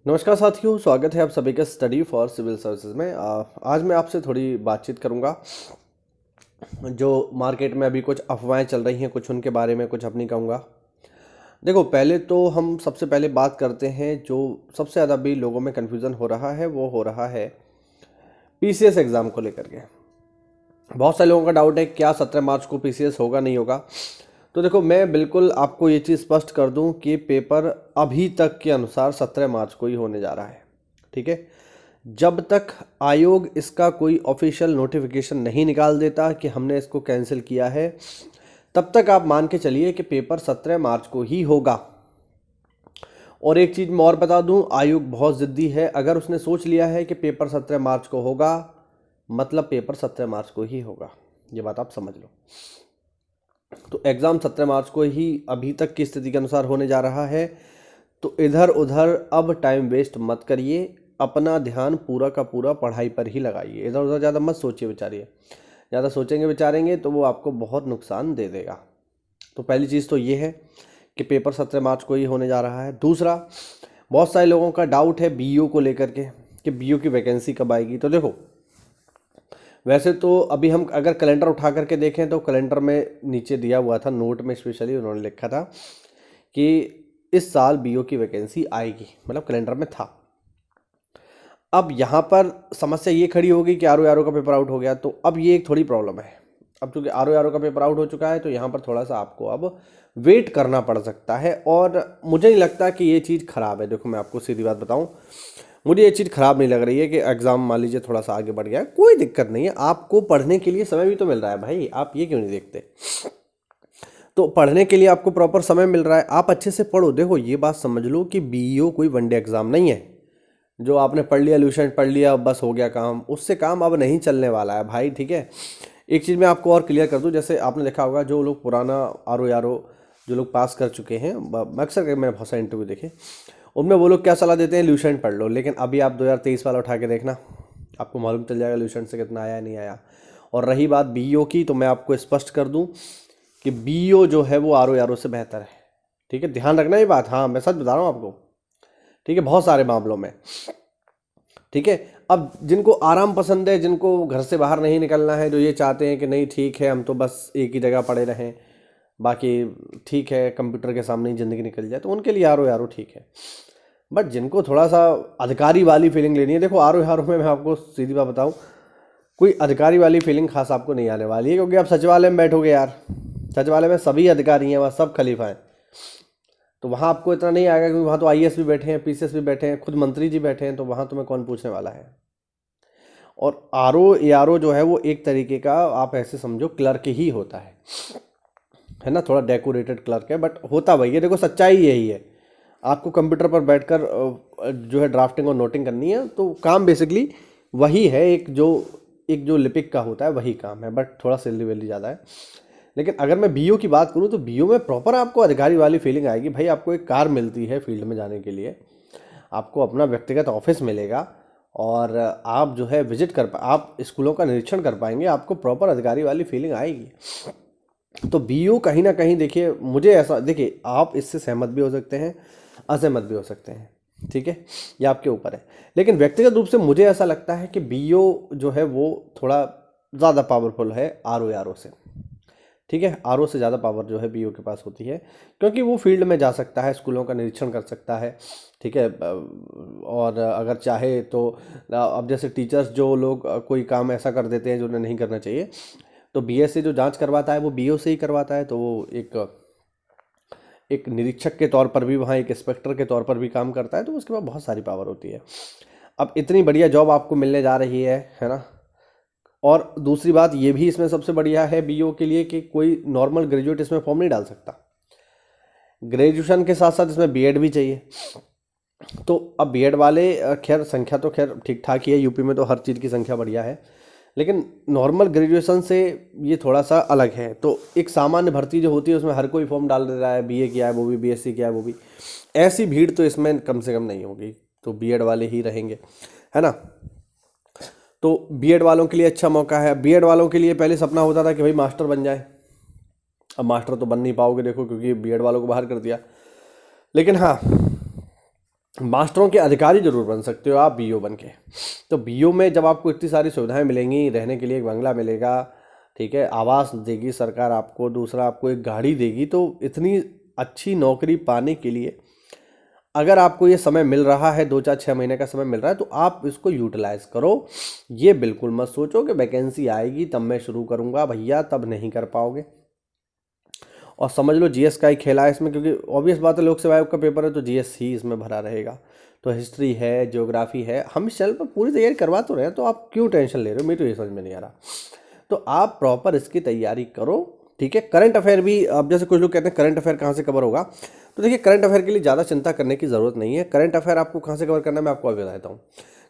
नमस्कार साथियों, स्वागत है आप सभी का स्टडी फॉर सिविल सर्विसेज में। आज मैं आपसे थोड़ी बातचीत करूंगा। जो मार्केट में अभी कुछ अफवाहें चल रही हैं, कुछ उनके बारे में कुछ अपनी कहूँगा। देखो, पहले तो हम सबसे पहले बात करते हैं जो सबसे ज़्यादा अभी लोगों में कन्फ्यूज़न हो रहा है, वो हो रहा है पीसीएस एग्ज़ाम को लेकर के। बहुत सारे लोगों का डाउट है क्या 17 मार्च को पीसीएस होगा नहीं होगा। तो देखो, मैं बिल्कुल आपको ये चीज़ स्पष्ट कर दूं कि पेपर अभी तक के अनुसार 17 मार्च को ही होने जा रहा है। ठीक है, जब तक आयोग इसका कोई ऑफिशियल नोटिफिकेशन नहीं निकाल देता कि हमने इसको कैंसिल किया है, तब तक आप मान के चलिए कि पेपर 17 मार्च को ही होगा। और एक चीज़ मैं और बता दूं, आयोग बहुत ज़िद्दी है। अगर उसने सोच लिया है कि पेपर 17 मार्च को होगा, मतलब पेपर 17 मार्च को ही होगा। ये बात आप समझ लो। तो एग्ज़ाम 17 मार्च को ही अभी तक की स्थिति के अनुसार होने जा रहा है। तो इधर उधर अब टाइम वेस्ट मत करिए, अपना ध्यान पूरा का पूरा पढ़ाई पर ही लगाइए। इधर उधर ज़्यादा मत सोचिए विचारिए। ज़्यादा सोचेंगे विचारेंगे तो वो आपको बहुत नुकसान दे देगा। तो पहली चीज़ तो ये है कि पेपर 17 मार्च को ही होने जा रहा है। दूसरा, बहुत सारे लोगों का डाउट है बीईओ को लेकर के कि बीईओ की वैकेंसी कब आएगी। तो देखो, वैसे तो अभी हम अगर कैलेंडर उठा करके देखें तो कैलेंडर में नीचे दिया हुआ था, नोट में स्पेशली उन्होंने लिखा था कि इस साल बीईओ की वैकेंसी आएगी, मतलब कैलेंडर में था। अब यहाँ पर समस्या ये खड़ी होगी कि आरओ का पेपर आउट हो गया, तो अब ये एक थोड़ी प्रॉब्लम है। अब चूंकि आरओ का पेपर आउट हो चुका है तो यहाँ पर थोड़ा सा आपको अब वेट करना पड़ सकता है। और मुझे नहीं लगता कि ये चीज़ ख़राब है। देखो, मैं आपको सीधी बात बताऊँ, मुझे ये चीज़ ख़राब नहीं लग रही है कि एग्ज़ाम मान लीजिए थोड़ा सा आगे बढ़ गया है। कोई दिक्कत नहीं है, आपको पढ़ने के लिए समय भी तो मिल रहा है भाई। आप ये क्यों नहीं देखते? तो पढ़ने के लिए आपको प्रॉपर समय मिल रहा है, आप अच्छे से पढ़ो। देखो, ये बात समझ लो कि बीईओ कोई वनडे एग्ज़ाम नहीं है जो आपने पढ़ लिया, ल्यूसेंट पढ़ लिया, बस हो गया काम। उससे काम अब नहीं चलने वाला है भाई। ठीक है, एक चीज़ मैं आपको और क्लियर कर दूं, जैसे आपने देखा होगा जो लोग पुराना आरओ जो लोग पास कर चुके हैं, अक्सर मैंने बहुत सारे इंटरव्यू देखे, उनमें वो लोग क्या सलाह देते हैं, ल्यूसेंट पढ़ लो। लेकिन अभी आप 2023 वाला उठा के देखना, आपको मालूम चल जाएगा ल्यूसेंट से कितना आया नहीं आया। और रही बात बीईओ की, तो मैं आपको स्पष्ट कर दूं कि बीईओ जो है वो आरओ से बेहतर है। ठीक है, ध्यान रखना ये बात। हाँ, मैं सच बता रहा हूँ आपको। ठीक है, बहुत सारे मामलों में। ठीक है, अब जिनको आराम पसंद है, जिनको घर से बाहर नहीं निकलना है, जो ये चाहते हैं कि नहीं ठीक है हम तो बस एक ही जगह पड़े रहें, बाकी ठीक है कंप्यूटर के सामने ही ज़िंदगी निकल जाए, तो उनके लिए आरओ ठीक है। बट जिनको थोड़ा सा अधिकारी वाली फीलिंग लेनी है, देखो आरओ में मैं आपको सीधी बात बताऊँ, कोई अधिकारी वाली फीलिंग खास आपको नहीं आने वाली है, क्योंकि आप सचिवालय में बैठोगे यार। सचिवालय में सभी अधिकारी हैं, वहाँ सब खलीफा हैं। तो वहाँ आपको इतना नहीं आएगा, क्योंकि वहाँ तो आईएएस भी बैठे हैं, पीसीएस भी बैठे हैं, खुद मंत्री जी बैठे हैं, तो वहाँ तुम्हें कौन पूछने वाला है। और आरओ जो है वो एक तरीके का आप ऐसे समझो क्लर्क ही होता है ना, थोड़ा डेकोरेटेड क्लर्क है, बट होता वही है। देखो, सच्चाई यही है। आपको कंप्यूटर पर बैठकर जो है ड्राफ्टिंग और नोटिंग करनी है, तो काम बेसिकली वही है। एक जो लिपिक का होता है वही काम है, बट थोड़ा सैलरी वैलरी ज़्यादा है। लेकिन अगर मैं बीईओ की बात करूं तो बीईओ में प्रॉपर आपको अधिकारी वाली फीलिंग आएगी भाई। आपको एक कार मिलती है फील्ड में जाने के लिए, आपको अपना व्यक्तिगत ऑफिस मिलेगा, और आप जो है विजिट आप स्कूलों का निरीक्षण कर पाएंगे। आपको प्रॉपर अधिकारी वाली फीलिंग आएगी। तो बीईओ कहीं ना कहीं, देखिए मुझे ऐसा, देखिए आप इससे सहमत भी हो सकते हैं, असहमत भी हो सकते हैं। ठीक है, ये आपके ऊपर है। लेकिन व्यक्तिगत रूप से मुझे ऐसा लगता है कि बीईओ जो है वो थोड़ा ज़्यादा पावरफुल है आरओ से। ठीक है, आरओ से ज़्यादा पावर जो है बीईओ के पास होती है, क्योंकि वो फील्ड में जा सकता है, स्कूलों का निरीक्षण कर सकता है। ठीक है, और अगर चाहे तो अब जैसे टीचर्स जो लोग कोई काम ऐसा कर देते हैं जो उन्हें नहीं करना चाहिए, तो बीएस से जो जांच करवाता है वो बीईओ से ही करवाता है। तो वो एक निरीक्षक के तौर पर भी वहाँ एक इंस्पेक्टर के तौर पर भी काम करता है, तो उसके पास बहुत सारी पावर होती है। अब इतनी बढ़िया जॉब आपको मिलने जा रही है ना। और दूसरी बात ये भी इसमें सबसे बढ़िया है बीईओ के लिए कि कोई नॉर्मल ग्रेजुएट इसमें फॉर्म नहीं डाल सकता। ग्रेजुएशन के साथ साथ इसमें बीएड भी चाहिए। तो अब बीएड वाले खैर संख्या तो खैर ठीक ठाक ही है, यूपी में तो हर चीज़ की संख्या बढ़िया है, लेकिन नॉर्मल ग्रेजुएशन से ये थोड़ा सा अलग है। तो एक सामान्य भर्ती जो होती है उसमें हर कोई फॉर्म डाल दे रहा है, बीए किया है वो भी, बीएससी किया है वो भी। ऐसी भीड़ तो इसमें कम से कम नहीं होगी, तो बीएड वाले ही रहेंगे, है ना। तो बीएड वालों के लिए अच्छा मौका है। बीएड वालों के लिए पहले सपना होता था कि भाई मास्टर बन जाए, अब मास्टर तो बन नहीं पाओगे देखो, क्योंकि बीएड वालों को बाहर कर दिया। लेकिन हाँ, मास्टरों के अधिकारी जरूर बन सकते हो आप बीओ बन के। तो बीओ में जब आपको इतनी सारी सुविधाएं मिलेंगी, रहने के लिए एक बंगला मिलेगा, ठीक है, आवास देगी सरकार आपको, दूसरा आपको एक गाड़ी देगी, तो इतनी अच्छी नौकरी पाने के लिए अगर आपको ये समय मिल रहा है, 2 4 6 महीने का समय मिल रहा है, तो आप इसको यूटिलाइज करो। ये बिल्कुल मत सोचो कि वैकेंसी आएगी तब मैं शुरू करूंगा, भैया तब नहीं कर पाओगे। और समझ लो जीएस का ही खेला है इसमें, क्योंकि ऑब्वियस बात है लोक सेवा आयोग का पेपर है तो जीएस ही इसमें भरा रहेगा। तो हिस्ट्री है, ज्योग्राफी है, हम इस चैनल पर पूरी तैयारी करवा तो रहे हैं, तो आप क्यों टेंशन ले रहे हो, मुझे तो ये समझ में नहीं आ रहा। तो आप प्रॉपर इसकी तैयारी करो, ठीक है। करंट अफेयर भी, अब जैसे कुछ लोग कहते हैं करंट अफेयर कहाँ से कवर होगा, तो देखिए करंट अफेयर के लिए ज़्यादा चिंता करने की ज़रूरत नहीं है। करंट अफेयर आपको कहाँ से कवर करना है मैं आपको अभी बताता हूँ।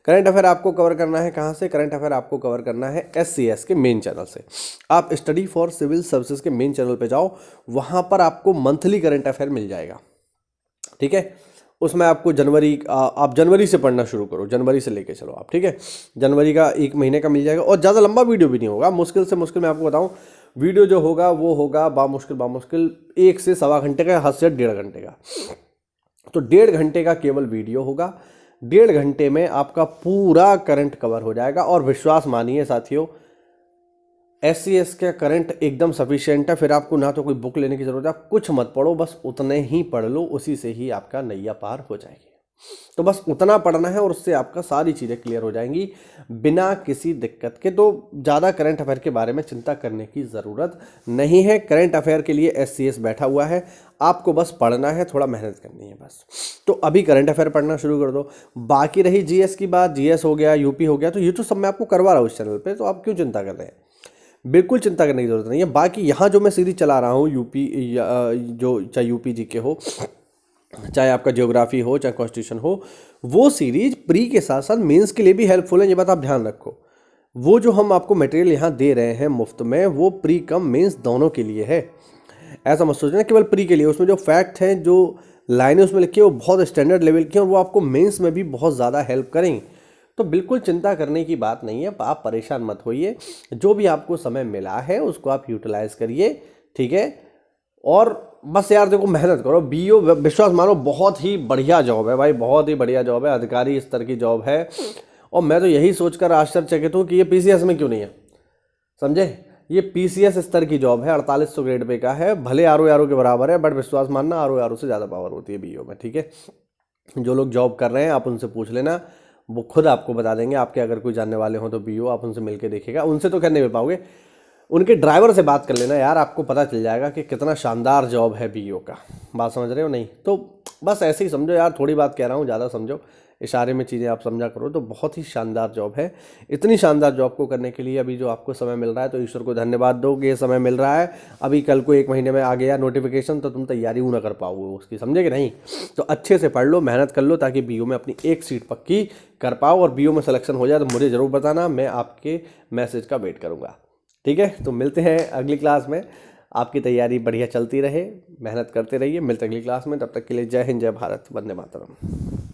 करंट अफेयर आपको कवर करना है कहाँ से, करंट अफेयर आपको कवर करना है SCS के मेन चैनल से। आप स्टडी फॉर सिविल सर्विसेज के मेन चैनल पे जाओ, वहाँ पर आपको मंथली करंट अफेयर मिल जाएगा, ठीक है। उसमें आपको आप जनवरी से पढ़ना शुरू करो, जनवरी से लेके चलो आप, ठीक है। जनवरी का 1 महीने का मिल जाएगा, और ज़्यादा लंबा वीडियो भी नहीं होगा। मुश्किल से मुश्किल मैं आपको बताऊं, वीडियो जो होगा वो होगा बामुश्किल 1 से सवा घंटे का, हद से 1.5 घंटे का। तो 1.5 घंटे का केवल वीडियो होगा, 1.5 घंटे में आपका पूरा करंट कवर हो जाएगा। और विश्वास मानिए साथियों, SCS का करंट एकदम सफिशिएंट है, फिर आपको ना तो कोई बुक लेने की जरूरत है, आप कुछ मत पढ़ो, बस उतने ही पढ़ लो, उसी से ही आपका नैया पार हो जाएगी। तो बस उतना पढ़ना है और उससे आपका सारी चीज़ें क्लियर हो जाएंगी बिना किसी दिक्कत के। तो ज़्यादा करंट अफेयर के बारे में चिंता करने की ज़रूरत नहीं है। करंट अफेयर के लिए SCS बैठा हुआ है, आपको बस पढ़ना है, थोड़ा मेहनत करनी है बस। तो अभी करंट अफेयर पढ़ना शुरू कर दो। बाकी रही GS की बात, GS हो गया, UP हो गया, तो ये तो सब मैं आपको करवा रहा हूँ इस चैनल पर, तो आप क्यों चिंता कर रहे हैं, बिल्कुल चिंता करने की जरूरत नहीं है। बाकी यहाँ जो मैं सीरीज चला रहा हूँ यूपी, जो चाहे यूपी जीके हो, चाहे आपका ज्योग्राफी हो, चाहे कॉन्स्टिट्यूशन हो, वो सीरीज प्री के साथ साथ मेंस के लिए भी हेल्पफुल है, ये बात आप ध्यान रखो। वो जो हम आपको मटेरियल यहाँ दे रहे हैं मुफ्त में, वो प्री कम मेंस दोनों के लिए है। ऐसा मत सोचना केवल प्री के लिए। उसमें जो फैक्ट हैं, जो लाइनें उसमें लिखी है, वो बहुत स्टैंडर्ड लेवल की हैं और वो आपको मेंस में भी बहुत ज़्यादा हेल्प करेंगी। तो बिल्कुल चिंता करने की बात नहीं है, आप परेशान मत होइए। जो भी आपको समय मिला है उसको आप यूटिलाइज करिए, ठीक है। और बस यार देखो, मेहनत करो। बीओ विश्वास मानो बहुत ही बढ़िया जॉब है भाई, बहुत ही बढ़िया जॉब है, अधिकारी स्तर की जॉब है। और मैं तो यही सोचकर आश्चर्यचकित हूँ कि ये PCS में क्यों नहीं है, समझे। ये PCS स्तर की जॉब है, 4800 ग्रेड पे का है, भले RO के बराबर है, बट विश्वास मानना RO से ज़्यादा पावर होती है बीओ में, ठीक है। जो लोग जॉब कर रहे हैं आप उनसे पूछ लेना, वो खुद आपको बता देंगे। आपके अगर कोई जानने वाले हों तो बीओ, आप उनसे मिल के देखिएगा। उनसे तो कहने मिल पाओगे, उनके ड्राइवर से बात कर लेना यार, आपको पता चल जाएगा कि कितना शानदार जॉब है बीओ का। बात समझ रहे हो नहीं? तो बस ऐसे ही समझो यार, थोड़ी बात कह रहा हूँ, ज़्यादा समझो, इशारे में चीज़ें आप समझा करो। तो बहुत ही शानदार जॉब है। इतनी शानदार जॉब को करने के लिए अभी जो आपको समय मिल रहा है, तो ईश्वर को धन्यवाद दो कि ये समय मिल रहा है। अभी कल को 1 महीने में आ गया नोटिफिकेशन, तो तुम तैयारी ना कर पाओगे उसकी, समझे कि नहीं। तो अच्छे से पढ़ लो, मेहनत कर लो, ताकि बीओ में अपनी एक सीट पक्की कर पाओ। और बीओ में सिलेक्शन हो जाए तो मुझे ज़रूर बताना, मैं आपके मैसेज का वेट करूँगा, ठीक है। तो मिलते हैं अगली क्लास में। आपकी तैयारी बढ़िया चलती रहे, मेहनत करते रहिए। मिलते हैं अगली क्लास में, तब तक के लिए जय हिंद, जय भारत, वंदे मातरम।